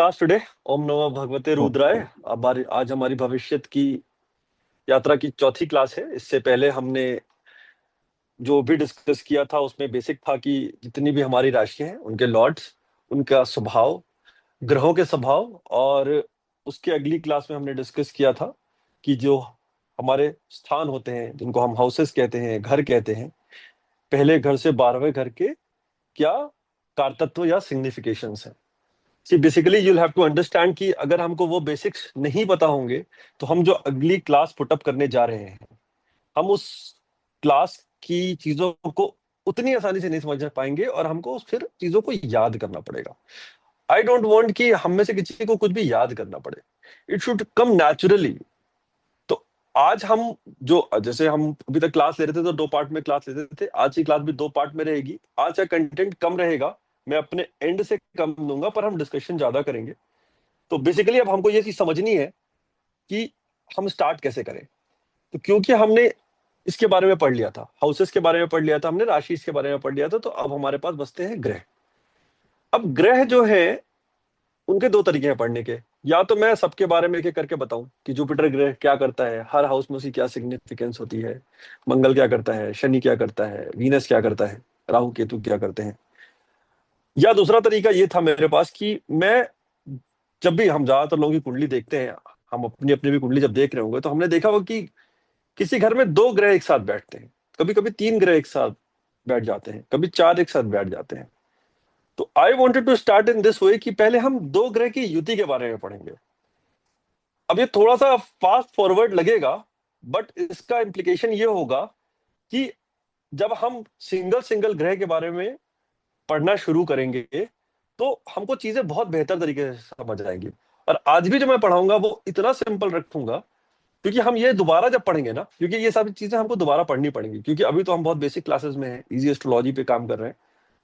Class today. ओम नमः भगवते रुद्राय। अब आज हमारी भविष्यत की यात्रा की चौथी क्लास है। इससे पहले हमने जो भी डिस्कस किया था उसमें बेसिक था कि जितनी भी हमारी राशियां हैं उनके लॉर्ड्स, उनका स्वभाव, ग्रहों के स्वभाव, और उसके अगली क्लास में हमने डिस्कस किया था कि जो हमारे स्थान होते हैं जिनको हम हाउसेस कहते हैं, घर कहते हैं, पहले घर से 12वें घर के क्या कारतत्व या सिग्निफिकेशंस हैं। See basically you'll have to understand कि अगर हमको वो बेसिक्स नहीं पता होंगे तो हम जो अगली क्लास पुटअप करने जा रहे हैं हम उस क्लास की चीजों को उतनी आसानी से नहीं समझ पाएंगे और हमको फिर चीजों को याद करना पड़ेगा। आई डोंट वांट कि हम में से किसी को कुछ भी याद करना पड़े। It should come naturally. तो आज हम जो जैसे हम अभी तक क्लास ले रहे थे तो 2 पार्ट में क्लास लेते थे, आज की क्लास भी 2 पार्ट में रहेगी। आज का कंटेंट कम रहेगा, मैं अपने एंड से कम दूंगा, पर हम डिस्कशन ज्यादा करेंगे। तो बेसिकली अब हमको ये चीज समझनी है कि हम स्टार्ट कैसे करें। तो क्योंकि हमने इसके बारे में पढ़ लिया था, हाउसेस के बारे में पढ़ लिया था, हमने राशि के बारे में पढ़ लिया था, तो अब हमारे पास बचते हैं ग्रह। अब ग्रह जो है उनके 2 तरीके हैं पढ़ने के। या तो मैं सबके बारे में एक एक करके बताऊं कि जुपिटर ग्रह क्या करता है, हर हाउस में उसकी क्या सिग्निफिकेंस होती है, मंगल क्या करता है, शनि क्या करता है, वीनस क्या करता है, राहु केतु क्या करते हैं। या दूसरा तरीका ये था मेरे पास कि मैं जब भी हम ज्यादातर लोगों की कुंडली देखते हैं, हम अपनी अपनी भी कुंडली जब देख रहे होंगे तो हमने देखा होगा कि किसी घर में 2 ग्रह एक साथ बैठते हैं, कभी कभी 3 ग्रह एक साथ बैठ जाते हैं, कभी 4 एक साथ बैठ जाते हैं। तो I wanted to start in this way कि पहले हम 2 ग्रह की युति के बारे में पढ़ेंगे। अब ये थोड़ा सा फास्ट फॉरवर्ड लगेगा, बट इसका इंप्लीकेशन ये होगा कि जब हम सिंगल सिंगल ग्रह के बारे में पढ़ना शुरू करेंगे तो हमको चीजें बहुत बेहतर तरीके से समझ आएंगी। और आज भी जो मैं पढ़ाऊंगा वो इतना सिंपल रखूंगा, क्योंकि हम ये दोबारा जब पढ़ेंगे ना, क्योंकि ये सारी चीजें हमको दोबारा पढ़नी पड़ेंगी, क्योंकि अभी तो हम बहुत बेसिक क्लासेस में हैं, इजी एस्ट्रोलॉजी पे काम कर रहे हैं।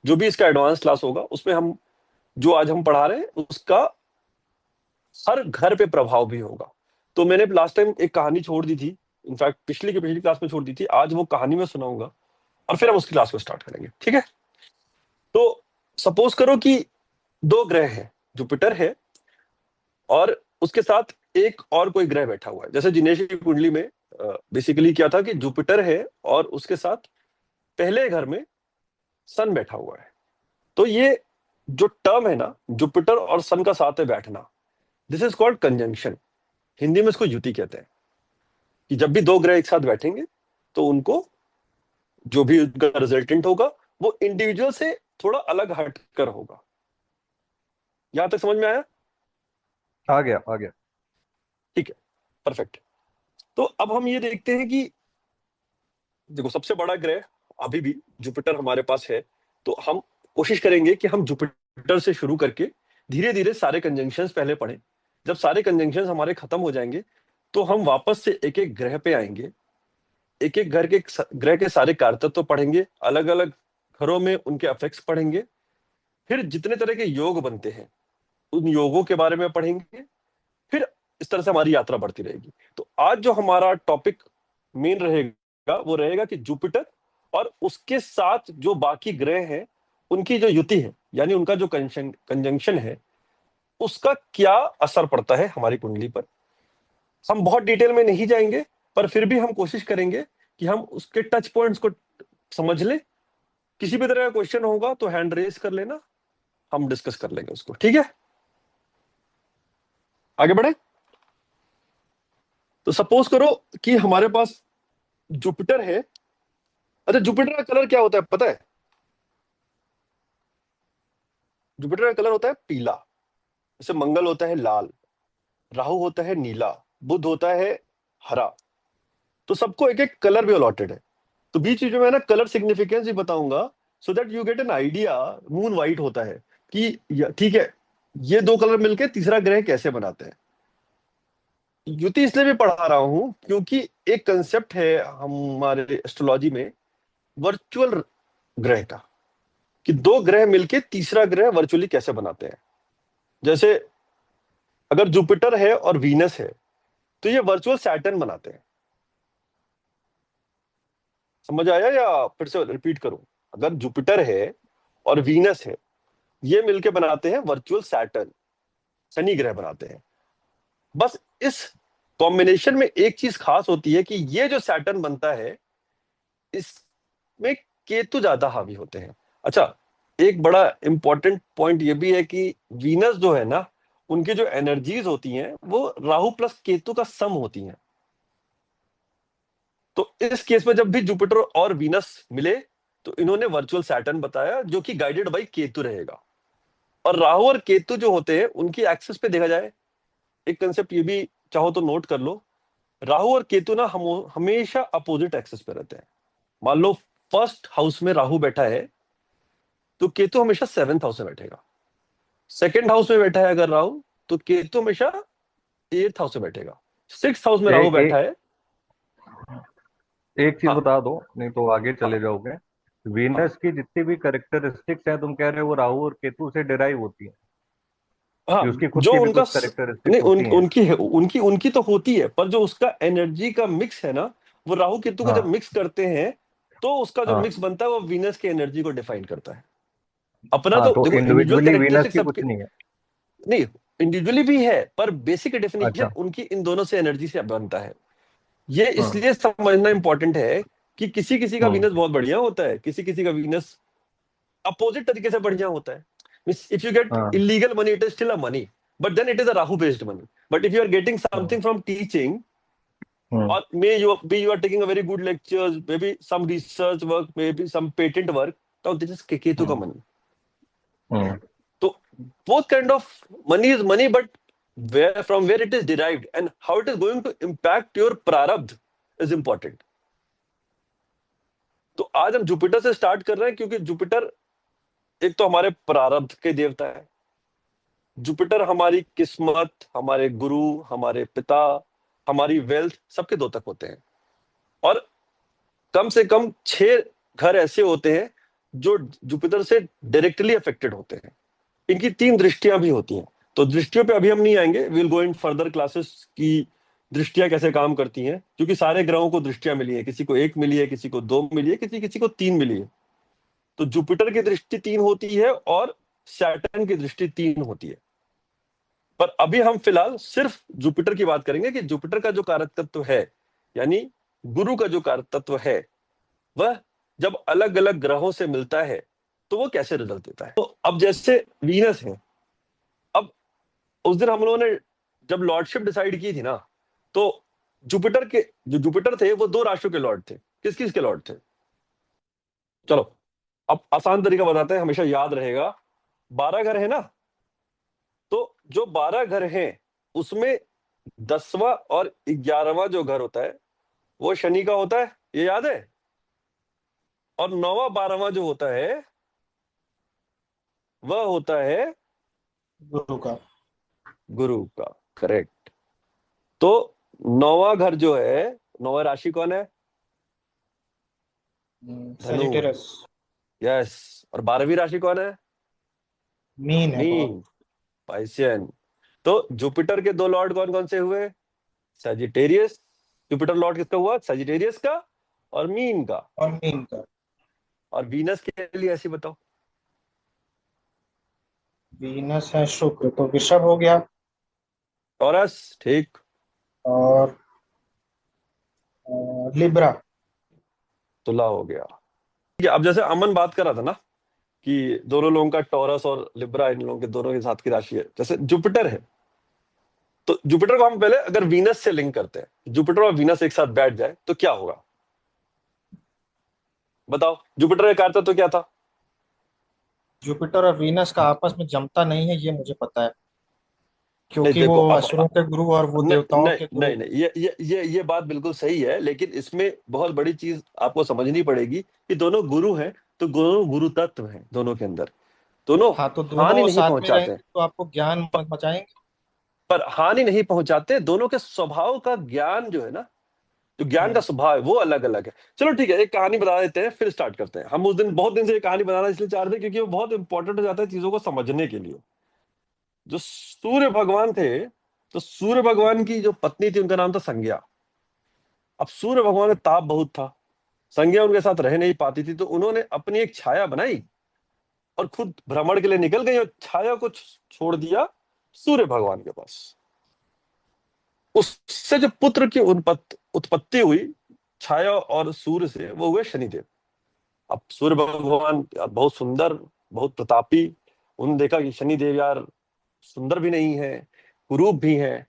जो भी इसका एडवांस क्लास होगा उसमें हम जो आज हम पढ़ा रहे हैं उसका हर घर पे प्रभाव भी होगा। तो मैंने लास्ट टाइम एक कहानी छोड़ दी थी, इनफैक्ट पिछली की पिछली क्लास में छोड़ दी थी, आज वो कहानी में सुनाऊंगा और फिर हम उस क्लास को स्टार्ट करेंगे, ठीक है। तो सपोज करो कि 2 ग्रह हैं, जुपिटर है और उसके साथ एक और कोई ग्रह बैठा हुआ है। जैसे जिनेश की कुंडली में बेसिकली क्या था कि जुपिटर है और उसके साथ पहले घर में सन बैठा हुआ है। तो ये जो टर्म है ना, जुपिटर और सन का साथ में बैठना, this is called conjunction. Hindi में इसको युति कहते हैं कि जब भी 2 ग्रह एक साथ बैठेंगे तो उनको जो भी उनका रिजल्टेंट होगा वो इंडिविजुअल से थोड़ा अलग हटकर होगा। यहां तक समझ में आया? आ गया आ गया। ठीक है, परफेक्ट। तो अब हम ये देखते हैं कि देखो सबसे बड़ा ग्रह अभी भी जुपिटर हमारे पास है। तो हम कोशिश करेंगे कि हम जुपिटर से शुरू करके धीरे धीरे सारे कंजंक्शंस पहले पढ़ें। जब सारे कंजंक्शंस हमारे खत्म हो जाएंगे तो हम वापस से एक एक ग्रह पे आएंगे, एक एक घर के ग्रह के सारे कारतत्व तो पढ़ेंगे, अलग अलग घरों में उनके अफेक्ट्स पढ़ेंगे, फिर जितने तरह के योग बनते हैं उन योगों के बारे में पढ़ेंगे। फिर इस तरह से हमारी यात्रा बढ़ती रहेगी। तो आज जो हमारा टॉपिक मेन रहेगा वो रहेगा कि जुपिटर और उसके साथ जो बाकी ग्रह हैं उनकी जो युति है, यानी उनका जो कंजंक्शन है, उसका क्या असर पड़ता है हमारी कुंडली पर। हम बहुत डिटेल में नहीं जाएंगे, पर फिर भी हम कोशिश करेंगे कि हम उसके टच पॉइंट्स को समझ लें। किसी भी तरह का क्वेश्चन होगा तो हैंड रेज कर लेना, हम डिस्कस कर लेंगे उसको, ठीक है। आगे बढ़े। तो सपोज करो कि हमारे पास जुपिटर है। अच्छा, जुपिटर का कलर क्या होता है पता है? जुपिटर का कलर होता है पीला। जैसे मंगल होता है लाल, राहु होता है नीला, बुध होता है हरा। तो सबको एक एक कलर भी अलॉटेड है। तो बीच बीच में मैं ना कलर सिग्निफिकेंस भी बताऊंगा, so that you get an idea. Moon white होता है कि ठीक है, ये 2 कलर मिलके तीसरा ग्रह कैसे बनाते हैं। युति इसलिए भी पढ़ा रहा हूं क्योंकि एक कंसेप्ट है हमारे एस्ट्रोलॉजी में, वर्चुअल ग्रह का, कि 2 ग्रह मिलके तीसरा ग्रह वर्चुअली कैसे बनाते हैं। जैसे अगर जुपिटर है और वीनस है तो ये वर्चुअल सैटर्न बनाते हैं। समझ आया या फिर से रिपीट करूं? अगर जुपिटर है और वीनस है, ये मिलके बनाते हैं वर्चुअल सैटर्न। शनि ग्रह बनाते हैं। बस इस कॉम्बिनेशन में एक चीज खास होती है कि ये जो सैटर्न बनता है इसमें केतु ज्यादा हावी होते हैं। अच्छा, एक बड़ा इंपॉर्टेंट पॉइंट ये भी है कि वीनस जो है ना, उनकी जो एनर्जीज होती हैं वो राहु प्लस केतु का सम होती हैं। तो इस केस में जब भी जुपिटर और वीनस मिले तो इन्होंने वर्चुअल सैटर्न बताया जो कि गाइडेड बाई केतु रहेगा। और राहु और केतु जो होते हैं उनकी एक्सिस पे देखा जाए, एक कंसेप्ट ये भी चाहो तो नोट कर लो, राहु और केतु ना हमेशा अपोजिट एक्सिस पे रहते हैं। मान लो फर्स्ट हाउस में राहु बैठा है तो केतु हमेशा सेवेंथ हाउस में बैठेगा। सेकेंड हाउस में बैठा है अगर राहु तो केतु हमेशा एट्थ हाउस में बैठेगा। सिक्स हाउस में राहु एक बैठा एक है। एक चीज हाँ बता दो, नहीं तो आगे हाँ चले जाओगे। हाँ वीनस की जितनी भी करेक्टरिस्टिक्स हैं, तुम कह रहे हो वो राहु और केतु से डिराइव होती है, हाँ, कि उसकी खुद जो की भी उनका कुछ करेक्टरिस्टिक्स नहीं होती हैं? उनकी तो होती है, पर जो उसका एनर्जी का मिक्स है ना, वो राहु केतु को जब हाँ मिक्स करते हैं तो उसका जो हाँ मिक्स बनता है वो वीनस की एनर्जी को डिफाइन करता है। अपना हाँ, तो तो देखो इंडिविजुअल इंडिविजुअली वीनस कैरेक्टरिस्टिक की सबके कुछ नहीं है। नहीं, इंडिविजुअली भी है, पर बेसिक डेफिनेशन अच्छा। उनकी इन दोनों से एनर्जी से बनता है। ये हाँ। इसलिए समझना इंपॉर्टेंट है कि किसी किसी का हम्म वीनस बहुत बढ़िया होता है, किसी किसी का वीनस अपोजिट तरीके से बढ़िया होता है। मींस इफ यू गेट हाँ। Illegal money it is still a money, but then it is a Rahu based money. But if you are getting hmm something from teaching, hmm or may you are taking a very good lectures, maybe some research work, maybe some patent work, तो this is Ketu का हम्म money। हम्म तो both kind of money is money, but where from where it is derived and how it is going to impact your प्रारब्ध is important। तो आज हम Jupiter से start कर रहे हैं क्योंकि जुपिटर एक तो हमारे प्रारब्ध के देवता है। जुपिटर हमारी किस्मत, हमारे गुरु, हमारे पिता, हमारी वेल्थ सबके द्योतक होते हैं। और कम से कम 6 घर ऐसे होते हैं जो जुपिटर से डायरेक्टली अफेक्टेड होते हैं। इनकी 3 दृष्टियां भी होती हैं। तो दृष्टियों पे अभी हम नहीं आएंगे, will go in further classes की दृष्टियां कैसे काम करती हैं, क्योंकि सारे ग्रहों को दृष्टियां मिली है, किसी को 1 मिली है, किसी को 2 मिली है, किसी किसी को 3 मिली है। तो जुपिटर की दृष्टि 3 होती है और सैटर्न की दृष्टि 3 होती है। पर अभी हम फिलहाल सिर्फ जुपिटर की बात करेंगे कि जुपिटर का जो कारक तत्व है, यानी गुरु का जो कारक तत्व है, वह जब अलग अलग ग्रहों से मिलता है तो वो कैसे रिजल्ट देता है। तो अब जैसे वीनस है, अब उस दिन हम लोगों ने जब लॉर्डशिप डिसाइड की थी ना, तो जुपिटर के जो जुपिटर थे वो 2 राशियों के लॉर्ड थे। किस किस के लॉर्ड थे? चलो, अब आसान तरीका बताते हैं, हमेशा याद रहेगा। 12 घर है ना, तो जो 12 घर हैं उसमें 10वां और 11वां जो घर होता है वो शनि का होता है, ये याद है। और 9वां 12वां जो होता है वह होता है गुरु का। गुरु का। करेक्ट। तो 9वां घर जो है, 9वां राशि कौन है? धनु। सजिटेरस। यस। और 12वीं राशि कौन है? मीन है वो। Mean, Piscean. तो जुपिटर के 2 लॉर्ड कौन कौन से हुए? सजिटेरियस। जुपिटर लॉर्ड किसका हुआ? सजिटेरियस का और मीन का। और मीन का। और वीनस के लिए ऐसी बताओ। वीनस है शुक्र, तो वृषभ हो गया। टॉरस, ठीक। और लिब्रा। तुला हो गया। ठीक है, अब जैसे अमन बात कर रहा था ना कि दोनों लोगों का टॉरस और लिब्रा इन लोगों के दोनों के साथ की राशि है, जैसे जुपिटर है, तो जुपिटर को हम पहले अगर वीनस से लिंक करते हैं, जुपिटर और वीनस एक साथ बैठ जाए तो क्या होगा? बताओ, जुपिटर का कारतत्व तो क्या था? जुपिटर और वीनस का आपस में जमता नहीं है, ये मुझे पता है, नहीं क्योंकि वो देखो, अब असुरों के गुरु और वो नहीं देवताओं नहीं के गुरु। नहीं नहीं, ये बात बिल्कुल सही है, लेकिन इसमें बहुत बड़ी चीज आपको समझनी पड़ेगी कि दोनों गुरु हैं, तो दोनों गुरु तत्व हैं दोनों के अंदर। दोनों हाँ, तो हानि दोनों नहीं साथ में पहुंचाते, रहेंगे तो आपको ज्ञान बचाएंगे। पर हानि नहीं पहुंचाते। दोनों के स्वभाव का ज्ञान जो है ना, जो ज्ञान का हम्म। स्वभाव है वो अलग अलग है। चलो ठीक है, एक कहानी बता देते हैं फिर स्टार्ट करते हैं। हम उस दिन बहुत दिन से ये कहानी बनाना इसलिए चाह रहे थे क्योंकि वो बहुत इंपॉर्टेंट हो जाता है चीजों को समझने के लिए। जो सूर्य भगवान थे, तो सूर्य भगवान की जो पत्नी थी उनका नाम था संज्ञा। अब सूर्य भगवान में ताप बहुत था, संज्ञा उनके साथ रह नहीं पाती थी, तो उन्होंने अपनी एक छाया बनाई और खुद भ्रमण के लिए निकल गई और छाया को छोड़ दिया सूर्य भगवान के पास। उससे जो पुत्र की उत्पत्ति हुई छाया और सूर्य से, वो हुए शनिदेव। अब सूर्य भगवान बहुत सुंदर, बहुत प्रतापी। उन्होंने देखा कि शनिदेव यार सुंदर भी नहीं है, कुरूप भी है,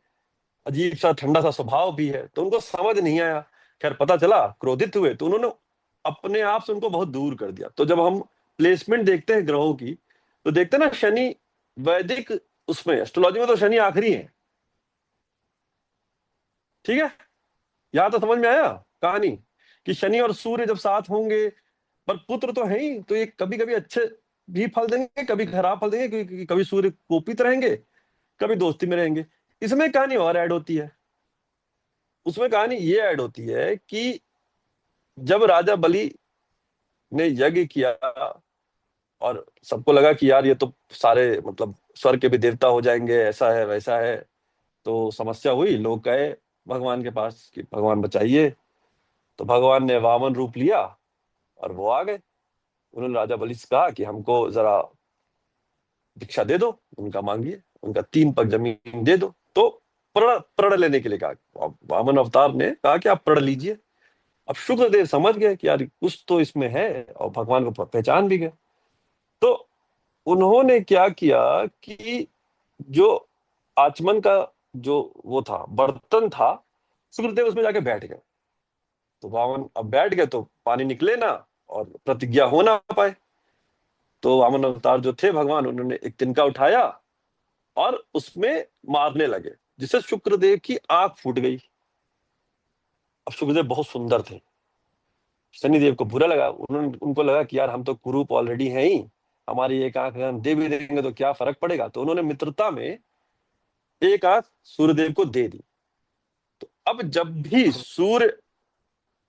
अजीब सा ठंडा सा स्वभाव भी है, तो उनको समझ नहीं आया। खैर पता चला, क्रोधित हुए, तो उन्होंने अपने आप से उनको बहुत दूर कर दिया। तो जब हम प्लेसमेंट देखते हैं ग्रहों की, तो देखते हैं ना, शनि वैदिक उसमें एस्ट्रोलॉजी में तो शनि आखिरी है। ठीक है, यहां तो समझ में आया कहानी कि शनि और सूर्य जब साथ होंगे, पर पुत्र तो है ही, तो ये कभी कभी अच्छे भी फल देंगे, कभी खराब फल देंगे, क्योंकि कभी सूर्य कोपित रहेंगे, कभी दोस्ती में रहेंगे। इसमें कहानी और ऐड होती है। उसमें कहानी ये ऐड होती है कि जब राजा बलि ने यज्ञ किया और सबको लगा कि यार ये तो सारे मतलब स्वर्ग के भी देवता हो जाएंगे, ऐसा है वैसा है, तो समस्या हुई। लोग गए भगवान के पास कि भगवान बचाइए। तो भगवान ने वामन रूप लिया और वो आ गए। उन्होंने राजा बलि से कहा कि हमको जरा भिक्षा दे दो, उनका मांगिए, उनका 3 पग जमीन दे दो। तो प्रण लेने के लिए कहा। वामन अवतार ने कहा कि आप प्रण लीजिए। अब शुक्रदेव समझ गए कि यार कुछ तो इसमें है, और भगवान को पहचान भी गए। तो उन्होंने क्या किया कि जो आचमन का जो वो था, बर्तन था, शुक्रदेव उसमें जाके बैठ गए। तो वामन अब बैठ गए तो पानी निकले ना और प्रतिज्ञा हो ना पाए। तो वामन अवतार जो थे भगवान, उन्होंने एक तिनका उठाया और उसमें मारने लगे, जिससे शुक्रदेव की आंख फूट गई। अब शुक्रदेव बहुत सुंदर थे, शनिदेव को बुरा लगा। उनको लगा कि यार हम तो कुरूप ऑलरेडी हैं ही, हमारी एक आंख हम दे भी देंगे तो क्या फर्क पड़ेगा। तो उन्होंने मित्रता में एक आंख सूर्यदेव को दे दी। तो अब जब भी सूर्य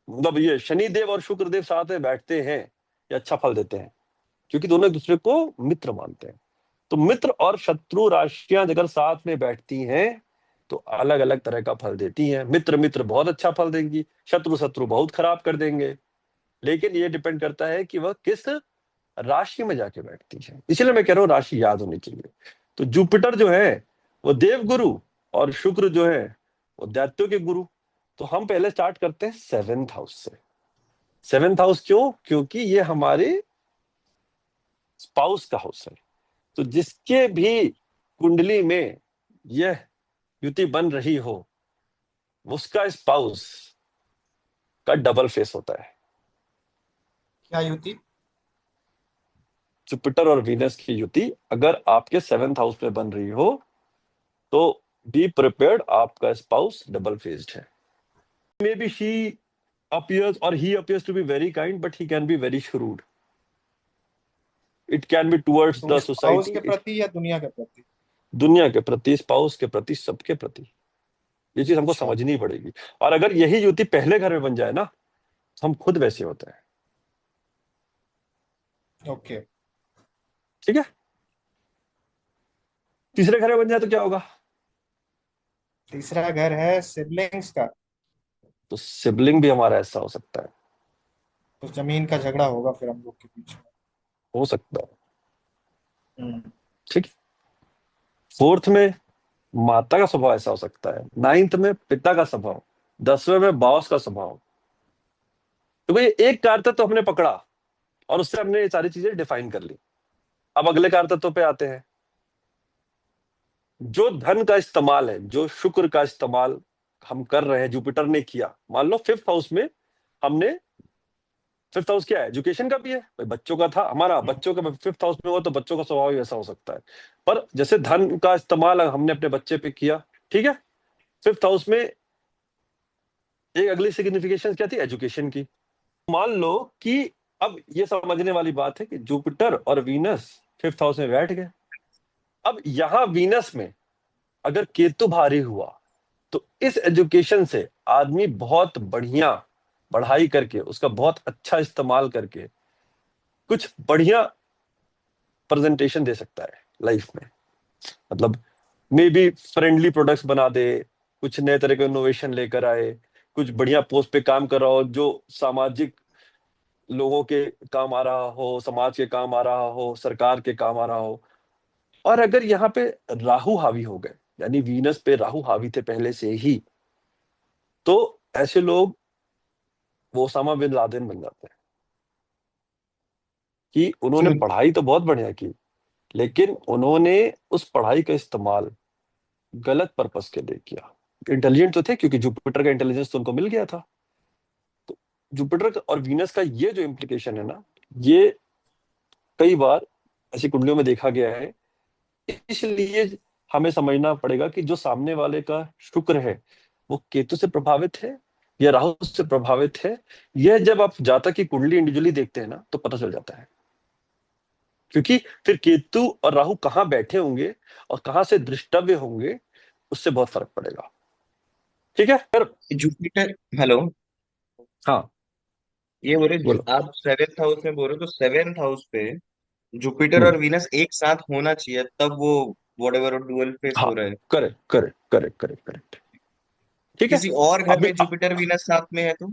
मतलब ये शनिदेव और शुक्रदेव साथ में बैठते हैं, ये अच्छा फल देते हैं, क्योंकि दोनों एक दूसरे को मित्र मानते हैं। तो मित्र और शत्रु राशियां अगर साथ में बैठती हैं तो अलग अलग तरह का फल देती हैं। मित्र मित्र बहुत अच्छा फल देंगी, शत्रु शत्रु बहुत खराब कर देंगे। लेकिन ये डिपेंड करता है कि वह किस राशि में जाके बैठती है। इसलिए मैं कह रहा हूँ राशि याद होनी चाहिए। तो जुपिटर जो है वो देव गुरु, और शुक्र जो है वो दैत्यों के गुरु। तो हम पहले स्टार्ट करते हैं 7th हाउस से। 7th हाउस क्यों? क्योंकि ये हमारे स्पाउस का हाउस है। तो जिसके भी कुंडली में यह युति बन रही हो, उसका स्पाउस का डबल फेस होता है। क्या युति? जुपिटर और वीनस की युति अगर आपके 7th हाउस में बन रही हो तो बी प्रिपेयर्ड, आपका स्पाउस डबल फेस्ड है। May be she appears or he appears to be very kind, but he can be very shrewd. It can be towards तो the स्पाउस society, के प्रति या दुनिया के प्रति? दुनिया के प्रति, स्पाउस के प्रति, सबके प्रति। ये चीज हमको अच्छा। समझनी पड़ेगी। और अगर यही युति पहले घर में बन जाए ना, तो हम खुद वैसे होते हैं। ओके। ठीक है, तीसरे घर में बन जाए तो क्या होगा? तीसरा घर है सिबलिंग्स का। तो सिबलिंग भी हमारा ऐसा हो सकता है, तो जमीन का झगड़ा होगा फिर हम लोग के बीच में। हो सकता है। हम्म। ठीक है, 4th में माता का स्वभाव ऐसा हो सकता है, 9th में पिता का स्वभाव, 10वें में बॉस का स्वभाव। तो भाई एक कारतत्व तो हमने पकड़ा और उससे हमने ये सारी चीजें डिफाइन कर ली। अब अगले कारतत्व पे आते हैं। जो धन का इस्तेमाल है, जो शुक्र का इस्तेमाल हम कर रहे हैं, जुपिटर ने किया। मान लो 5th हाउस में हमने, 5th हाउस क्या है? एजुकेशन का भी है भाई, बच्चों का था हमारा, बच्चों का 5th हाउस में हो तो बच्चों का स्वभाव ही ऐसा हो सकता है। पर जैसे धन का इस्तेमाल हमने अपने बच्चे पे किया, ठीक है, 5th हाउस में एक अगली सिग्निफिकेशन क्या थी? एजुकेशन की। मान लो कि अब ये समझने वाली बात है कि जुपिटर और वीनस 5th हाउस में बैठ गए। अब यहां वीनस में अगर केतु भारी हुआ तो इस एजुकेशन से आदमी बहुत बढ़िया पढ़ाई करके, उसका बहुत अच्छा इस्तेमाल करके कुछ बढ़िया प्रेजेंटेशन दे सकता है लाइफ में। मतलब मे बी फ्रेंडली प्रोडक्ट्स बना दे, कुछ नए तरह के इनोवेशन लेकर आए, कुछ बढ़िया पोस्ट पे काम कर रहा हो जो सामाजिक लोगों के काम आ रहा हो, समाज के काम आ रहा हो, सरकार के काम आ रहा हो। और अगर यहाँ पे राहु हावी हो गए, यानी वीनस पे राहु हावी थे पहले से ही, तो ऐसे लोग वो ओसामा बिन लादेन बन जाते हैं कि उन्होंने क्यों? पढ़ाई तो बहुत बढ़िया की, लेकिन उन्होंने उस पढ़ाई का इस्तेमाल गलत पर्पस के लिए किया। इंटेलिजेंट तो थे क्योंकि जुपिटर का इंटेलिजेंस तो उनको मिल गया था। तो जुपिटर और वीनस का ये जो इम्प्लीकेशन है ना, ये कई बार ऐसी कुंडलियों में देखा गया है। इसलिए हमें समझना पड़ेगा कि जो सामने वाले का शुक्र है वो केतु से प्रभावित है या राहु से प्रभावित है। यह जब आप जातक की कुंडली इंडिविजुअली देखते हैं ना, तो पता चल जाता है। क्योंकि फिर केतु और राहु कहाँ बैठे होंगे और कहाँ से दृष्टव्य होंगे, उससे बहुत फर्क पड़ेगा। ठीक है फिर। जुपिटर, हेलो, हाँ ये बोल रहे बोलो। आप सेवेंथ हाउस में बोल रहे हो, तो सेवेंथ हाउस पे जुपिटर हम्म। और वीनस एक साथ होना चाहिए, तब वो वॉट एवर डुअल फेस हाँ हो रहा है। Correct correct correct correct correct. ठीक है। किसी और घर अभी में जुपिटर वीनस साथ में है तो?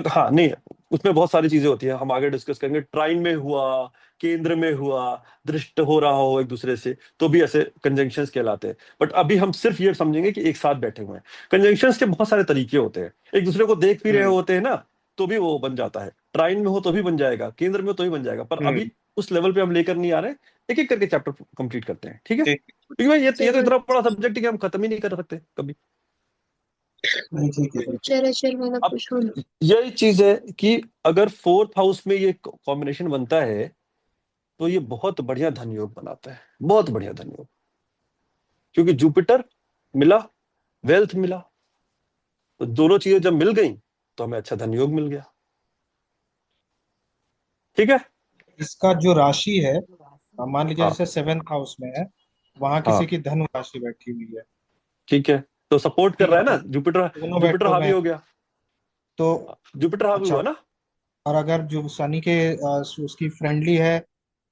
हाँ नहीं, उसमें बहुत सारी चीजें होती है, हम आगे डिस्कस करेंगे। ट्राइन में हुआ, केंद्र में हुआ, दृष्ट हो रहा हो एक दूसरे से, तो भी ऐसे कंजंक्शंस कहलाते हैं। बट अभी हम सिर्फ ये समझेंगे कि एक साथ बैठे हुए हैं। कंजंक्शंस के बहुत सारे तरीके होते हैं, एक दूसरे को देख भी रहे हम्म। होते हैं ना, तो भी वो बन जाता है। ट्राइन में हो तो भी बन जाएगा, केंद्र में हो तो भी बन जाएगा, पर अभी हम्म। उस लेवल पे हम लेकर नहीं आ रहे। एक एक करके चैप्टर कंप्लीट करते हैं, ठीक है? ठीक। क्योंकि भाई ये तो चलो इतना बड़ा सब्जेक्ट है कि हम खत्म ही नहीं कर सकते कभी। ठीक है। चलो चलो वाला अब पूछो ना। यही चीज है कि अगर फोर्थ हाउस में ये कॉम्बिनेशन बनता है, तो ये बहुत बढ़िया धन योग बनाता है, बहुत बढ़िया धन योग। क्योंकि जुपिटर मिला, वेल्थ मिला, तो दोनों चीजें जब मिल गई तो हमें अच्छा धन योग मिल गया। ठीक है। इसका जो राशि है, मान लीजिए हाँ जैसे सेवेंथ हाउस में है, वहां किसी हाँ की धनु राशि बैठी हुई है, ठीक है, तो सपोर्ट कर ठीक रहा है है, ना जुपिटर। दोनों जुपिटर बैठे हुए हावी हैं हो गया। तो जुपिटर हावी अच्छा। हुआ ना। और अगर जो शनि के उसकी फ्रेंडली है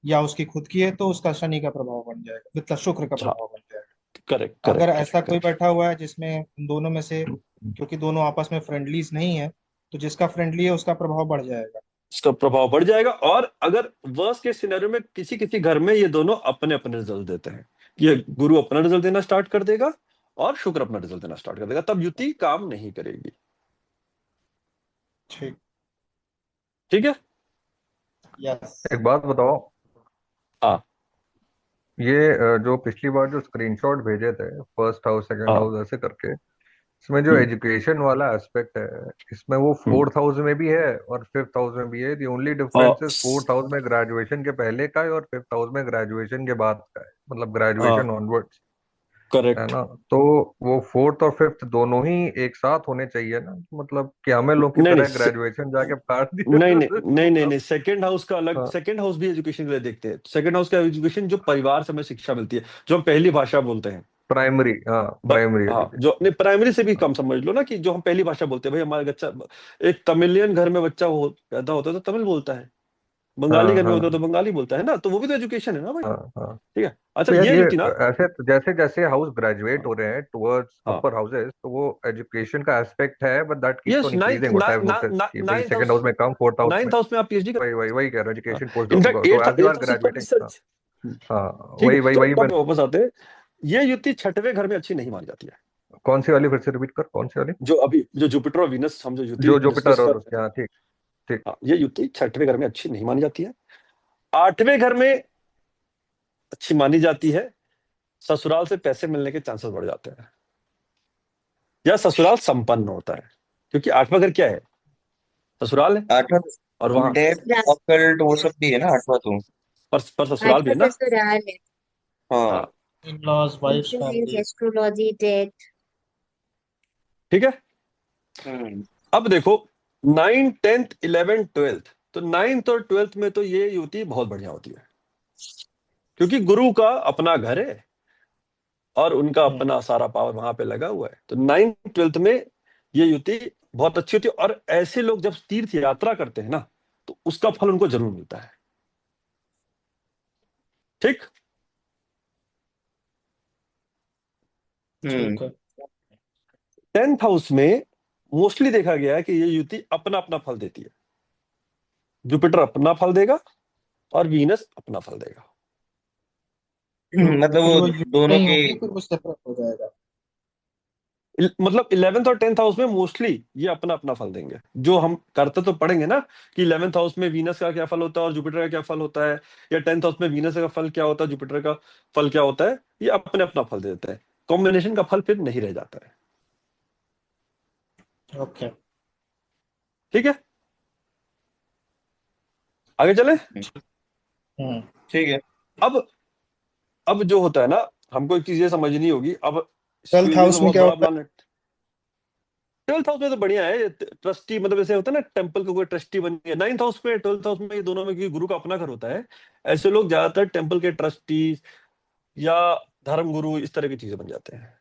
या उसकी खुद की है, तो उसका शनि का प्रभाव बन जाएगा, मतलब शुक्र का हाँ प्रभाव बन जाएगा। करेक्ट अगर करेक्ट ऐसा करेक्ट कोई करेक्ट। बैठा हुआ है जिसमें उन दोनों में से, क्योंकि दोनों आपस में फ्रेंडलीज नहीं है, तो जिसका फ्रेंडली है उसका प्रभाव बढ़ जाएगा। इसका प्रभाव बढ़ जाएगा। और अगर वर्स्ट के सिनेरियो में किसी किसी घर में ये दोनों अपने अपने रिजल्ट देते हैं, ये गुरु अपना रिजल्ट देना स्टार्ट कर देगा और शुक्र अपना रिजल्ट देना स्टार्ट कर देगा, तब युति काम नहीं करेगी। ठीक। ठीक है। यस। एक बात बताओ, हाँ ये जो पिछली बार जो स्क्रीनशॉट भेजे थे, फर्स्ट हाउस सेकंड हाँ। हाउस ऐसे करके, इसमें जो हम्म एजुकेशन वाला एस्पेक्ट है, इसमें वो हम्म। फोर्थ हाउस में भी है और फिफ्थ हाउस में भी है। The only uh, difference is fourth house में ग्रेजुएशन के पहले का है और फिफ्थ हाउस में ग्रेजुएशन के बाद का है, मतलब ग्रेजुएशन ऑनवर्ड्स, है करेक्ट। ना? तो वो फोर्थ और फिफ्थ दोनों ही एक साथ होने चाहिए ना, मतलब कि हमें लोग की नहीं नहीं तरह ग्रेजुएशन जाके फाड़ दिया नहीं नहीं नहीं नहीं मतलब। नहीं, सेकंड हाउस का अलग, हाँ, सेकंड हाउस भी एजुकेशन के लिए देखते हैं। सेकंड हाउस का एजुकेशन जो परिवार से हमें शिक्षा मिलती है, जो हम पहली भाषा बोलते हैं। प्राइमरी, हाँ ब, प्राइमरी हाँ जो एजुकेशन। अपने प्राइमरी से भी हाँ कम समझ लो ना, कि जो हम पहली भाषा बोलते हैं। भाई हमारा बच्चा, एक तमिलियन घर में बच्चा पैदा होता है तो तमिल बोलता है, बंगाली हाँ घर में होता है हाँ तो बंगाली बोलता है ना, तो वो भी तो एजुकेशन है ना भाई। हाँ हाँ। ठीक है। अच्छा तो यार ये ये युक्ति ना। ऐसे तो जैसे जैसे हाउस ग्रेजुएट हाँ हो रहे हैं टुवर्ड्स हाँ। अपर हाउसेस, तो वो एजुकेशन का एस्पेक्ट है, but that keeps yes, on increasing what I notice कि भाई नाइन्थ सेकंड हाउस, हाउस में कम, फोर्थ हाउस में। नाइन्थ हाउस में आप पीएचडी कर। वही वही वही कह रहा हूँ, एजुकेशन पोस्ट इनफैक्ट तो as you at are house of graduating. हाँ रिसर्च। हाँ, ठीक है, वही वही तो वही एक बात मैं। पे वापस आते हैं। ये युक्ति छठवें घर में अच्छी नहीं मानी जाती है। कौन सी वाली फिर से रिपीट कर, कौन सी वाली? जो अभी जो जुपिटर और वीनस हम जो युति जो डिस्कस जुपिटर और कर उसके, रहे हैं, हाँ ठीक ठीक। हाँ, ये युति छठवें घर में अच्छी नहीं मानी जाती है। आठवें घर में अच्छी मानी जाती है। ससुराल से पैसे मिलने के चांसेस बढ़ जाते हैं, या ससुराल संपन्न होता है। क्योंकि आठवां घर क्या है? ससुराल है। आठवां और वहां डेथ ऑकल्ट वो सब भी है ना आठवां तो? पर ससुराल भी आठवां है ना। ससुराल है। हाँ। हाँ in-laws, wives, insurance, family. Astrology, death. ठीक है। हम्म। अब देखो, 9th 10th 11th 12th, तो 9th और 12th में तो ये युति बहुत बढ़िया होती है, क्योंकि गुरु का अपना घर है और उनका अपना सारा पावर वहां पे लगा हुआ है। तो 9th 12th में ये युति बहुत अच्छी होती है। और ऐसे लोग जब तीर्थ यात्रा करते हैं ना, तो उसका फल उनको जरूर मिलता है। ठीक। हम्म। ठीक है। 10th हाउस में मोस्टली देखा गया है कि ये युति अपना अपना फल देती है। जुपिटर अपना फल देगा और वीनस अपना फल देगा। मतलब फिर वो वो यूनिट दोनों नहीं के होगी, फिर वो सेपरेट हो जाएगा। मतलब 11th और 10th हाउस में मोस्टली ये अपना अपना फल देंगे। जो हम करते तो पढ़ेंगे ना कि 11th हाउस में वीनस का क्या फल होता है और जुपिटर का क्या फल होता है, या 10th हाउस में वीनस का फल क्या होता है, जुपिटर का फल क्या होता है, ये अपने अपना फल देते हैं। कॉम्बिनेशन का फल फिर नहीं रह जाता है। ओके। ठीक है, आगे चले। हम्म। ठीक है। अब अब जो होता है ना, हमको एक चीज ये समझनी होगी। अब 12th ये तो हाउस में बहुत क्या बड़ा होता प्लान। 12th हाउस में तो बढ़िया है, ट्रस्टी मतलब ऐसे होता है ना, टेम्पल का कोई ट्रस्टी बन गया। 9th हाउस में 12th हाउस में, ये दोनों में, क्योंकि गुरु का अपना घर होता है, ऐसे लोग ज्यादातर टेम्पल के ट्रस्टी या धर्म गुरु इस तरह की चीजें बन जाते हैं।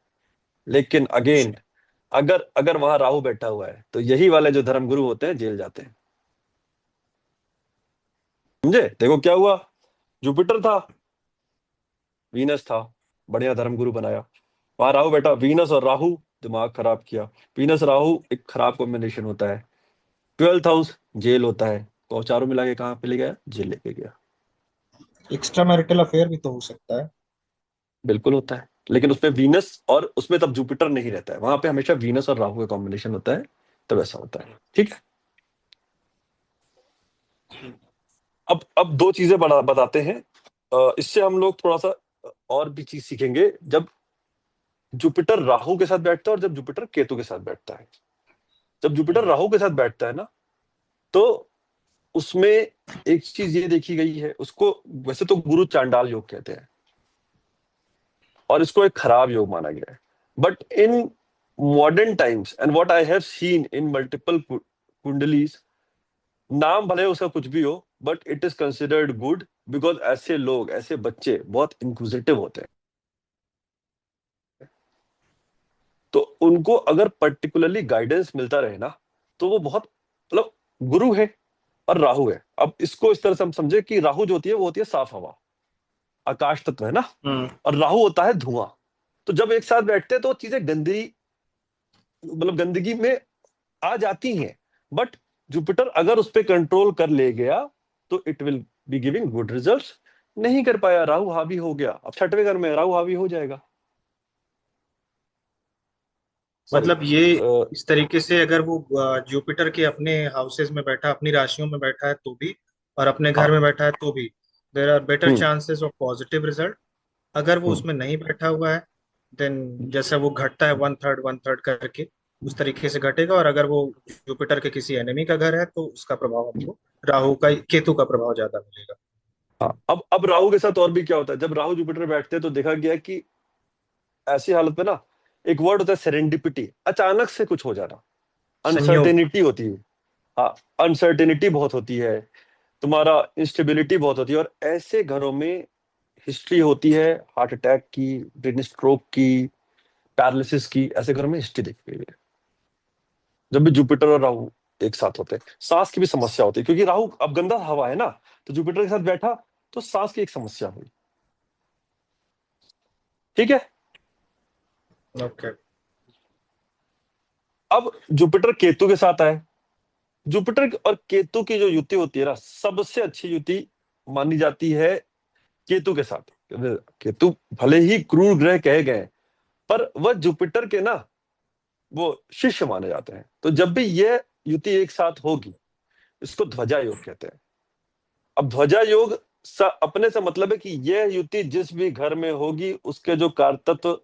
लेकिन अगेन, अगर अगर वहां राहु बैठा हुआ है तो यही वाले जो धर्म गुरु होते हैं जेल जाते हैं। समझे? देखो क्या हुआ, जुपिटर था, वीनस था, बढ़िया धर्म गुरु बनाया। वहां राहु बैठा, वीनस और राहु, दिमाग खराब किया। वीनस राहु एक खराब कॉम्बिनेशन होता है। 12th हाउस जेल होता है, तो चारों मिला के कहाँ पे ले गया? जेल लेके गया। है? एक्स्ट्रा मैरिटल अफेयर भी तो हो सकता है। बिल्कुल होता है, लेकिन उसमें वीनस और उसमें तब जुपिटर नहीं रहता है, वहां पे हमेशा वीनस और राहु का कॉम्बिनेशन होता है, तब ऐसा होता है। ठीक है। अब दो चीजें बताते हैं। इससे हम लोग थोड़ा सा और भी चीज सीखेंगे। जब जुपिटर राहु के साथ बैठता है और जब जुपिटर केतु के साथ बैठता है। जब जुपिटर राहु के साथ बैठता है ना, तो उसमें एक चीज ये देखी गई है, उसको वैसे तो गुरु चांडाल योग कहते हैं और इसको एक खराब योग माना गया है। But in modern times and what I have seen in multiple कुंडलीज, नाम भले उसका कुछ भी हो, but it is considered good, because ऐसे लोग, ऐसे बच्चे बहुत इंक्विजिटिव होते हैं। तो उनको अगर पर्टिकुलरली गाइडेंस मिलता रहे ना, तो वो बहुत, मतलब, गुरु है और राहु है। अब इसको इस तरह से हम समझे कि राहु जो होती है वो होती है साफ हवा, आकाश तत्व है ना, हम्म। और राहु होता है धुआं। तो जब एक साथ बैठते हैं तो चीजें गंदी, मतलब गंदगी में आ जाती हैं। बट जुपिटर अगर उस पर कंट्रोल कर ले गया तो it will be giving good results. नहीं कर पाया, राहु हावी हो गया, अब छठवें घर में राहु हावी हो जाएगा। सॉरी। मतलब ये इस तरीके से अगर वो जुपिटर के अपने हाउसेस में बैठा, अपनी राशियों में बैठा है तो भी, और अपने घर हाँ। में बैठा है तो भी, there are better hmm. Chances of positive result. अगर वो हम्म। उसमें नहीं बैठा हुआ है, देन जैसा वो घटता है वन थर्ड करके, उस तरीके से घटेगा। और अगर वो जुपिटर के किसी एनिमी का घर है तो उसका प्रभाव हमको राहु का, केतु का प्रभाव ज्यादा मिलेगा। हाँ, अब राहु के साथ और भी क्या होता है, जब राहु जुपिटर बैठते हैं तो देखा गया कि ऐसी हालत में ना, एक वर्ड होता है सेरेंडिपिटी, अचानक से कुछ हो जाना, संयोग। अनसर्टेनिटी होती है। हाँ, अनसर्टेनिटी बहुत होती है, तुम्हारा इंस्टेबिलिटी बहुत होती है, और ऐसे घरों में हिस्ट्री होती है हार्ट अटैक की, ब्रेन स्ट्रोक की, पैरालिसिस की। ऐसे घरों में हिस्ट्री देखी गई है जब भी जुपिटर और राहु एक साथ होते हैं। सांस की भी समस्या होती है, क्योंकि राहु अब गंदा हवा है ना, तो जुपिटर के साथ बैठा तो सांस की एक समस्या हुई। ठीक है। ओके। अब जुपिटर केतु के साथ आए। जुपिटर और केतु की जो युति होती है ना, सबसे अच्छी युति मानी जाती है केतु के साथ। केतु भले ही क्रूर ग्रह कहे गए, पर वह जुपिटर के ना, वो शिष्य माने जाते हैं। तो जब भी यह युति एक साथ होगी, इसको ध्वजा योग कहते हैं। अब ध्वजा योग अपने से मतलब है कि यह युति जिस भी घर में होगी, उसके जो कारतत्व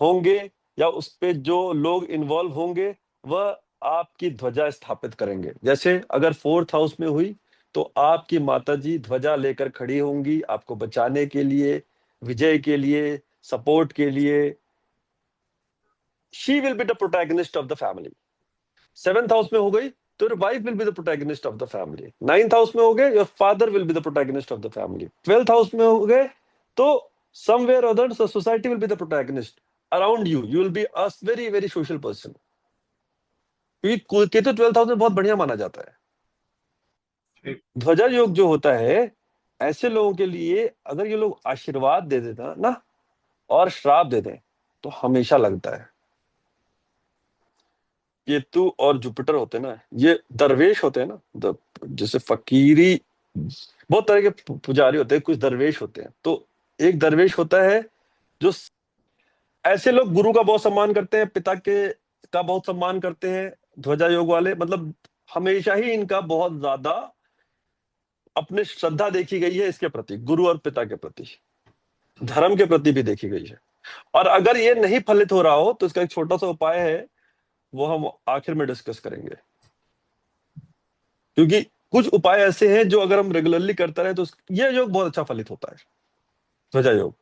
होंगे या उस पे जो लोग इन्वॉल्व होंगे, वह आपकी ध्वजा स्थापित करेंगे। जैसे अगर 4th हाउस में हुई तो आपकी माता जी ध्वजा लेकर खड़ी होंगी, आपको बचाने के लिए, विजय के लिए, सपोर्ट के लिए। She will be the protagonist of the family. 7th house में हो गई तो your wife will be the protagonist of the family. 9th house में हो गए, your father will be the protagonist of the family. 12th house में हो गए तो somewhere other society will be the protagonist around you. You will be a very very social person. क्योंकि Ketu 12th house में बहुत बढ़िया माना जाता है। ठीक। ध्वजा योग जो होता है, ऐसे लोगों के लिए अगर ये लोग आशीर्वाद दे देता ना और श्राप दे दें तो हमेशा लगता है। केतु और जुपिटर होते हैं ना, ये दरवेश होते हैं ना, जैसे फकीरी, बहुत तरह के पुजारी होते हैं, कुछ दरवेश होते हैं। तो एक दरवेश होता है जो ऐसे लोग गुरु का बहुत सम्मान करते हैं, पिता के का बहुत सम्मान करते हैं, ध्वजा योग वाले, मतलब हमेशा ही इनका बहुत ज्यादा अपने श्रद्धा देखी गई है इसके प्रति, गुरु और पिता के प्रति, धर्म के प्रति भी देखी गई है। और अगर ये नहीं फलित हो रहा हो तो इसका एक छोटा सा उपाय है, वो हम आखिर में डिस्कस करेंगे, क्योंकि कुछ उपाय ऐसे हैं जो अगर हम रेगुलरली करते रहे तो ये योग बहुत अच्छा फलित होता है, ध्वजा योग।